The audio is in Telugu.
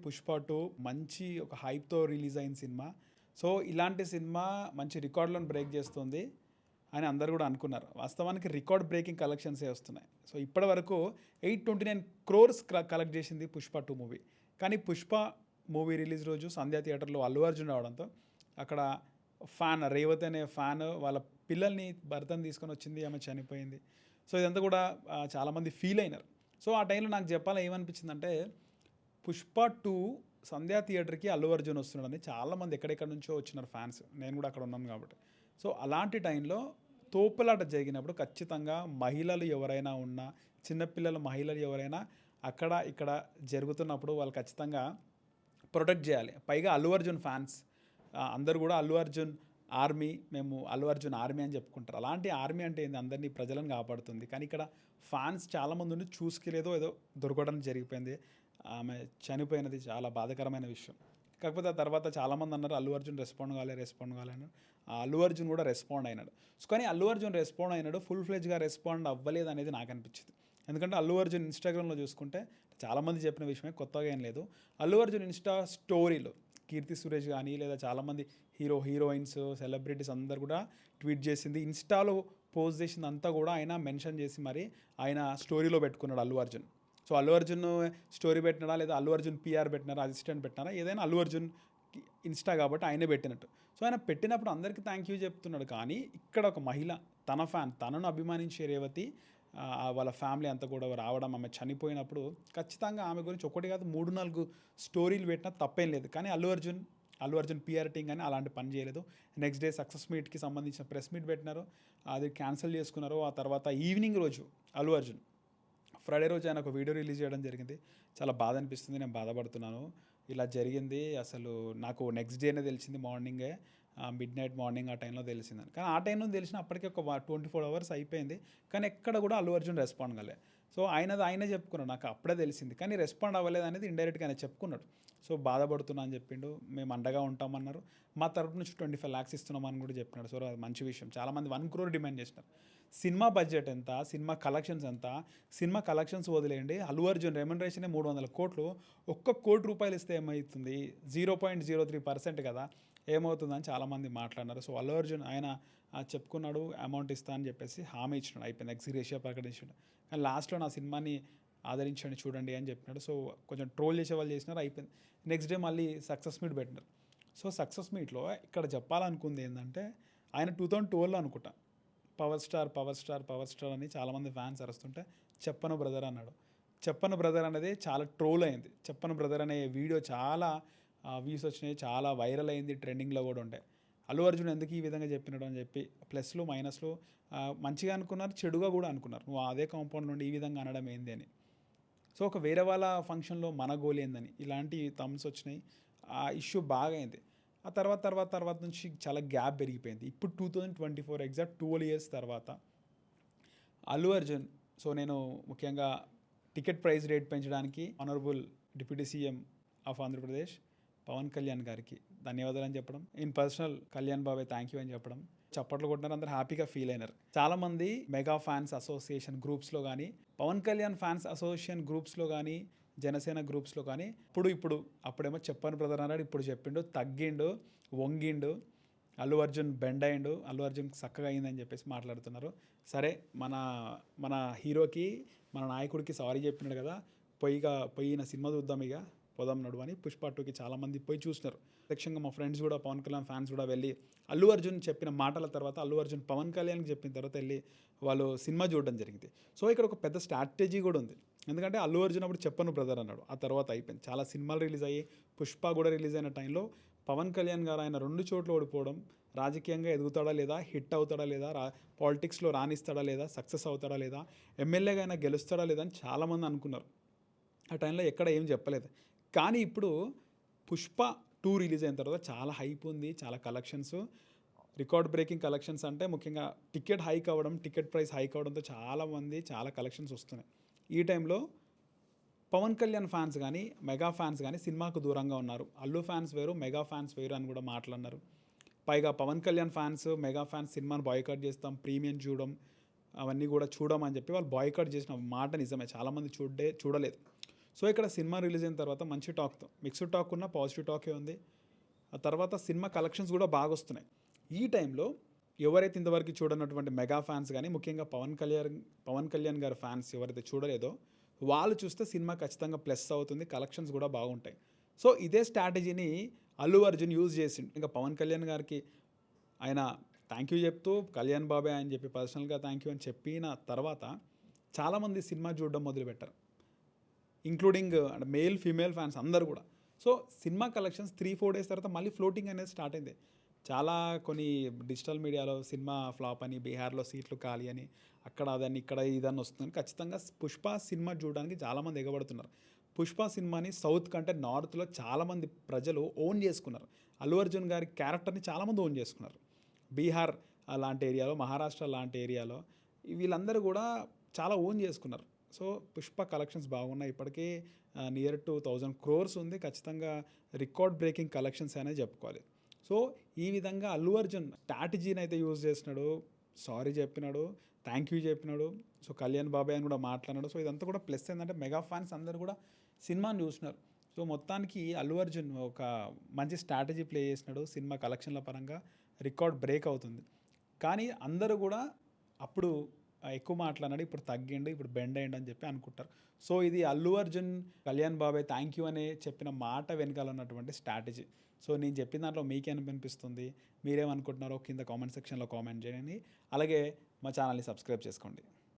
పుష్ప 2 మంచి ఒక హైప్‌తో రిలీజ్ అయిన సినిమా. సో, ఇలాంటి సినిమా మంచి రికార్డులను బ్రేక్ చేస్తుంది అని అందరూ గూడా అనుకున్నారు. వాస్తవానికి రికార్డ్ బ్రేకింగ్ కలెక్షన్సే వస్తున్నాయి. సో, ఇప్పటివరకు 829 క్రోర్స్ కలెక్ట్ చేసింది పుష్ప 2 మూవీ. కానీ పుష్ప మూవీ రిలీజ్ రోజు సంధ్యా థియేటర్‌లో అల్లు అర్జున్ రావడంతో అక్కడ రేవతి అనే ఫ్యాన్ వాళ్ళ పిల్లల్ని భర్తని తీసుకొని వచ్చింది. ఆమె చనిపోయింది. సో, ఇదంతా కూడా చాలామంది ఫీల్ అయినారు. సో, ఆ టైంలో నాకు చెప్పాలా ఏమనిపించిందంటే పుష్ప 2 సంధ్యా థియేటర్‌కి అల్లు అర్జున్ వస్తున్నాడని చాలామంది ఎక్కడెక్కడి నుంచో వచ్చినారు ఫ్యాన్స్. నేను కూడా అక్కడ ఉన్నాను కాబట్టి. సో, అలాంటి టైంలో తోపులాట జరిగినప్పుడు ఖచ్చితంగా మహిళలు ఎవరైనా ఉన్నా, చిన్నపిల్లలు మహిళలు ఎవరైనా అక్కడ ఇక్కడ జరుగుతున్నప్పుడు వాళ్ళు ఖచ్చితంగా ప్రొటెక్ట్ చేయాలి. పైగా అల్లు అర్జున్ ఫ్యాన్స్ అందరూ కూడా అల్లు అర్జున్ ఆర్మీ, మేము అల్లు అర్జున్ ఆర్మీ అని చెప్పుకుంటారు. అలాంటి ఆర్మీ అంటే ఏంది, అందరినీ ప్రజలను కాపాడుతుంది. కానీ ఇక్కడ ఫ్యాన్స్ చాలామంది ఉండి చూసుకెళ్ళేదో ఏదో దొరకడం జరిగిపోయింది. ఆమె చనిపోయినది చాలా బాధాకరమైన విషయం. కాకపోతే ఆ తర్వాత చాలామంది అన్నారు అల్లు అర్జున్ రెస్పాండ్ కాలే అని. అల్లు అర్జున్ కూడా రెస్పాండ్ అయినాడు. సో, కానీ అల్లు అర్జున్ రెస్పాండ్ అయినాడు, ఫుల్ ఫ్లెడ్జ్‌గా రెస్పాండ్ అవ్వలేదు అనేది నాకు అనిపించింది. ఎందుకంటే అల్లు అర్జున్ ఇన్‌స్టాగ్రామ్‌లో చూసుకుంటే చాలామంది చెప్పిన విషయమే, కొత్తగా ఏం లేదు. అల్లు అర్జున్ ఇన్‌స్టా స్టోరీలో కీర్తి సురేష్ కానీ లేదా చాలామంది హీరోయిన్స్, సెలబ్రిటీస్ అందరు కూడా ట్వీట్ చేసింది, ఇన్‌స్టాలో పోస్ట్ చేసింది అంతా కూడా ఆయన మెన్షన్ చేసి మరి ఆయన స్టోరీలో పెట్టుకున్నాడు అల్లు అర్జున్. సో, అల్లు అర్జున్ స్టోరీ పెట్టినారా లేదా అల్లు అర్జున్ పీఆర్ పెట్టినారా, అసిస్టెంట్ పెట్టినారా, ఏదైనా అల్లు అర్జున్ ఇన్‌స్టా కాబట్టి ఆయనే పెట్టినట్టు. సో, ఆయన పెట్టినప్పుడు అందరికీ థ్యాంక్ యూ చెప్తున్నాడు. కానీ ఇక్కడ ఒక మహిళ, తన ఫ్యాన్, తనను అభిమానించే రేవతి వాళ్ళ ఫ్యామిలీ అంతా కూడా రావడం, ఆమె చనిపోయినప్పుడు ఖచ్చితంగా ఆమె గురించి ఒకటి కాదు 3, 4 స్టోరీలు పెట్టినా తప్పేం లేదు. కానీ అల్లు అర్జున్ పీఆర్ టీం కానీ అలాంటి పని చేయలేదు. నెక్స్ట్ డే సక్సెస్ మీట్కి సంబంధించిన ప్రెస్ మీట్ పెట్టినారు, అది క్యాన్సిల్ చేసుకున్నారు. ఆ తర్వాత ఈవినింగ్ రోజు అల్లు అర్జున్ ఫ్రైడే రోజు ఆయన ఒక వీడియో రిలీజ్ చేయడం జరిగింది. చాలా బాధ అనిపిస్తుంది, నేను బాధపడుతున్నాను. ఇలా జరిగింది, అసలు నాకు నెక్స్ట్ డేనే తెలిసింది మార్నింగే, మిడ్‌నైట్ మార్నింగ్ ఆ టైంలో తెలిసిందని. కానీ ఆ టైంలో తెలిసిన అప్పటికే ఒక 24 అవర్స్ అయిపోయింది. కానీ ఎక్కడ కూడా అల్లు అర్జున్ రెస్పాండ్ కాలే. సో, ఆయనే చెప్పుకున్నాడు, నాకు అప్పుడే తెలిసింది. కానీ రెస్పాండ్ అవ్వలేదు అనేది ఇండైరెక్ట్‌గా ఆయన చెప్పుకున్నాడు. సో, బాధపడుతున్నా అని చెప్పిండు. మేము అండగా ఉంటామన్నారు. మా తరపు నుంచి 25 lakhs ఇస్తున్నామని కూడా చెప్పినాడు. సో, అది మంచి విషయం. చాలామంది 1 crore డిమాండ్ చేసినారు. సినిమా బడ్జెట్ ఎంత, సినిమా కలెక్షన్స్ ఎంత, సినిమా కలెక్షన్స్ వదిలేయండి, అల్లు అర్జున్ రెమ్యునరేషనే 300 కోట్లు. ఒక్క ₹1 కోటి ఇస్తే ఏమవుతుంది, 0.03% కదా, ఏమవుతుందని చాలామంది మాట్లాడినారు. సో, అల్లు అర్జున్ ఆయన చెప్పుకున్నాడు, అమౌంట్ ఇస్తా అని చెప్పేసి హామీ ఇచ్చినాడు, అయిపోయింది, ఎక్స్‌గ్రేషియా ప్రకటించాడు. కానీ లాస్ట్లో నా సినిమాని ఆదరించండి చూడండి అని చెప్పినాడు. సో, కొంచెం ట్రోల్ చేసే వాళ్ళు చేసినారు, అయిపోయింది. నెక్స్ట్ డే మళ్ళీ సక్సెస్ మీట్ పెట్టినారు. సో, సక్సెస్ మీట్లో ఇక్కడ చెప్పాలనుకుంది ఏంటంటే ఆయన 2012లో అనుకుంటా పవర్ స్టార్ అని చాలామంది ఫ్యాన్స్ అరుస్తుంటే చెప్పను బ్రదర్ అన్నాడు. చెప్పను బ్రదర్ అనేది చాలా ట్రోల్ అయింది. చెప్పను బ్రదర్ అనే వీడియో చాలా వ్యూస్ వచ్చినాయి, చాలా వైరల్ అయింది, ట్రెండింగ్లో కూడా ఉండే. అల్లు అర్జున్ ఎందుకు ఈ విధంగా చెప్పినాడు అని చెప్పి ప్లస్లు మైనస్లు మంచిగా అనుకున్నారు, చెడుగా కూడా అనుకున్నారు. నువ్వు అదే కాంపౌండ్ నుండి ఈ విధంగా అనడం ఏంది అని. సో, ఒక వేరే వాళ్ళ ఫంక్షన్లో మన గోల్ ఏందని ఇలాంటి థమ్స్ వచ్చినాయి. ఆ ఇష్యూ బాగా అయింది. ఆ తర్వాత నుంచి చాలా గ్యాప్ పెరిగిపోయింది. ఇప్పుడు 2024 ఎగ్జాక్ట్ 12 years తర్వాత అల్లు అర్జున్, సో నేను ముఖ్యంగా టికెట్ ప్రైస్ రేట్ పెంచడానికి honourable deputy CM of Andhra Pradesh Pawan Kalyan గారికి ధన్యవాదాలు అని చెప్పడం, ఇన్ పర్సనల్ కళ్యాణ్ బాబాయ్ థ్యాంక్ యూ అని చెప్పడం, చప్పట్లు కొట్టినారు, అందరూ హ్యాపీగా ఫీల్ అయినారు. చాలామంది మెగా ఫ్యాన్స్ అసోసియేషన్ గ్రూప్స్లో కానీ, పవన్ కళ్యాణ్ ఫ్యాన్స్ అసోసియేషన్ గ్రూప్స్లో కానీ, జనసేన గ్రూప్స్లో కానీ అప్పుడేమో చెప్పను బ్రదర్ అన్నాడు, ఇప్పుడు చెప్పిండు, తగ్గిండు, వంగిండు, అల్లు అర్జున్ బెండ్ అయ్యిండు, అల్లు అర్జున్ చక్కగా అయిందని చెప్పేసి మాట్లాడుతున్నారు. సరే, మన హీరోకి, మన నాయకుడికి సారీ చెప్పినాడు కదా, పోయిన సినిమా చూద్దాం, ఇక పోదాం నడు అని పుష్ప 2కి చాలామంది పోయి చూసినారు. ప్రత్యక్షంగా మా ఫ్రెండ్స్ కూడా, పవన్ కళ్యాణ్ ఫ్యాన్స్ కూడా వెళ్ళి అల్లు అర్జున్ చెప్పిన మాటల తర్వాత, అల్లు అర్జున్ పవన్ కళ్యాణ్కి చెప్పిన తర్వాత వెళ్ళి వాళ్ళు సినిమా చూడడం జరిగింది. సో, ఇక్కడ ఒక పెద్ద స్ట్రాటజీ కూడా ఉంది. ఎందుకంటే అల్లు అర్జున్ అప్పుడు చెప్పను బ్రదర్ అన్నాడు, ఆ తర్వాత అయిపోయింది. చాలా సినిమాలు రిలీజ్ అయ్యి పుష్ప కూడా రిలీజ్ అయిన టైంలో పవన్ కళ్యాణ్ గారు ఆయన 2 చోట్ల ఓడిపోవడం, రాజకీయంగా ఎదుగుతాడా లేదా, హిట్ అవుతాడా లేదా, పాలిటిక్స్లో రాణిస్తాడా లేదా, సక్సెస్ అవుతాడా లేదా, ఎమ్మెల్యేగా అయినా గెలుస్తాడా లేదా అని చాలామంది అనుకున్నారు. ఆ టైంలో ఎక్కడ ఏం చెప్పలేదు. కానీ ఇప్పుడు పుష్ప 2 రిలీజ్ అయిన తర్వాత చాలా హైప్ ఉంది, చాలా కలెక్షన్స్, రికార్డ్ బ్రేకింగ్ కలెక్షన్స్. అంటే ముఖ్యంగా టికెట్ ప్రైస్ హైక్ అవడంతో చాలామంది చాలా కలెక్షన్స్ వస్తున్నాయి. ఈ టైంలో పవన్ కళ్యాణ్ ఫ్యాన్స్ కానీ, మెగా ఫ్యాన్స్ కానీ సినిమాకు దూరంగా ఉన్నారు. అల్లు ఫ్యాన్స్ వేరు, మెగా ఫ్యాన్స్ వేరు అని కూడా మాట్లాడినారు. పైగా Pawan Kalyan fans, mega fans సినిమాను బాయ్కాట్ చేస్తాం, ప్రీమియం అవన్నీ కూడా చూడమని చెప్పి వాళ్ళు బాయ్కాట్ చేసిన మాట నిజమే, చాలామంది చూడలేదు. సో ఇక్కడ సినిమా రిలీజ్ అయిన తర్వాత మంచి టాక్తో, మిక్స్డ్ టాక్ ఉన్న పాజిటివ్ టాకే ఉంది. ఆ తర్వాత సినిమా కలెక్షన్స్ కూడా బాగా వస్తున్నాయి. ఈ టైంలో ఎవరైతే ఇంతవరకు చూడనటువంటి మెగా ఫ్యాన్స్ కానీ, ముఖ్యంగా పవన్ కళ్యాణ్ గారి ఫ్యాన్స్ ఎవరైతే చూడలేదో వాళ్ళు చూస్తే సినిమా ఖచ్చితంగా ప్లస్ అవుతుంది, కలెక్షన్స్ కూడా బాగుంటాయి. సో ఇదే స్ట్రాటజీని అల్లు అర్జున్ యూజ్ చేసిండు. ఇంకా పవన్ కళ్యాణ్ గారికి ఆయన థ్యాంక్ యూ చెప్తూ, కళ్యాణ్ బాబాయ్ అని చెప్పి పర్సనల్గా థ్యాంక్ యూ అని చెప్పిన తర్వాత చాలామంది సినిమా చూడడం మొదలుపెట్టారు, ఇంక్లూడింగ్ మేల్ ఫీమేల్ ఫ్యాన్స్ అందరు కూడా. సో సినిమా కలెక్షన్స్ 3-4 డేస్ తర్వాత మళ్ళీ ఫ్లోటింగ్ అనేది స్టార్ట్ అయింది. చాలా కొన్ని డిజిటల్ మీడియాలో సినిమా ఫ్లాప్ అని, బీహార్లో సీట్లు ఖాళీ అని, అక్కడ అదని ఇక్కడ ఇదని వస్తుందని. ఖచ్చితంగా పుష్ప సినిమా చూడడానికి చాలామంది ఎగబడుతున్నారు. పుష్ప సినిమాని సౌత్ కంటే నార్త్లో చాలామంది ప్రజలు ఓన్ చేసుకున్నారు. అల్లు అర్జున్ గారి క్యారెక్టర్ని చాలామంది ఓన్ చేసుకున్నారు. బీహార్ లాంటి ఏరియాలో, మహారాష్ట్ర లాంటి ఏరియాలో వీళ్ళందరూ కూడా చాలా ఓన్ చేసుకున్నారు. సో పుష్ప కలెక్షన్స్ బాగున్నాయి. ఇప్పటికీ నియర్ టు 1000 crores ఉంది. ఖచ్చితంగా రికార్డ్ బ్రేకింగ్ కలెక్షన్స్ అనే చెప్పుకోవాలి. సో ఈ విధంగా అల్లు అర్జున్ స్ట్రాటజీని అయితే యూజ్ చేసినాడు, సారీ చెప్పినాడు, థ్యాంక్ యూ చెప్పినాడు. సో కళ్యాణ్ బాబాయ్ అని కూడా మాట్లాడినాడు. సో ఇదంతా కూడా ప్లస్ ఏంటంటే మెగా ఫ్యాన్స్ అందరూ కూడా సినిమాని చూసినారు. సో మొత్తానికి అల్లు అర్జున్ ఒక మంచి స్ట్రాటజీ ప్లే చేసినాడు. సినిమా కలెక్షన్ల పరంగా రికార్డ్ బ్రేక్ అవుతుంది. కానీ అందరూ కూడా అప్పుడు ఎక్కువ మాట్లాడినాడు, ఇప్పుడు తగ్గిండు, ఇప్పుడు బెండ్ అయ్యిండు అని చెప్పి అనుకుంటారు. సో ఇది అల్లు అర్జున్ కళ్యాణ్ బాబాయ్ థ్యాంక్ యూ అనే చెప్పిన మాట వెనకాల ఉన్నటువంటి స్ట్రాటజీ. సో నేను చెప్పిన దాంట్లో మీకేమనిపిస్తుంది, మీరేమనుకుంటున్నారో కింద కామెంట్ సెక్షన్లో కామెంట్ చేయండి. అలాగే మా ఛానల్ని సబ్స్క్రైబ్ చేసుకోండి.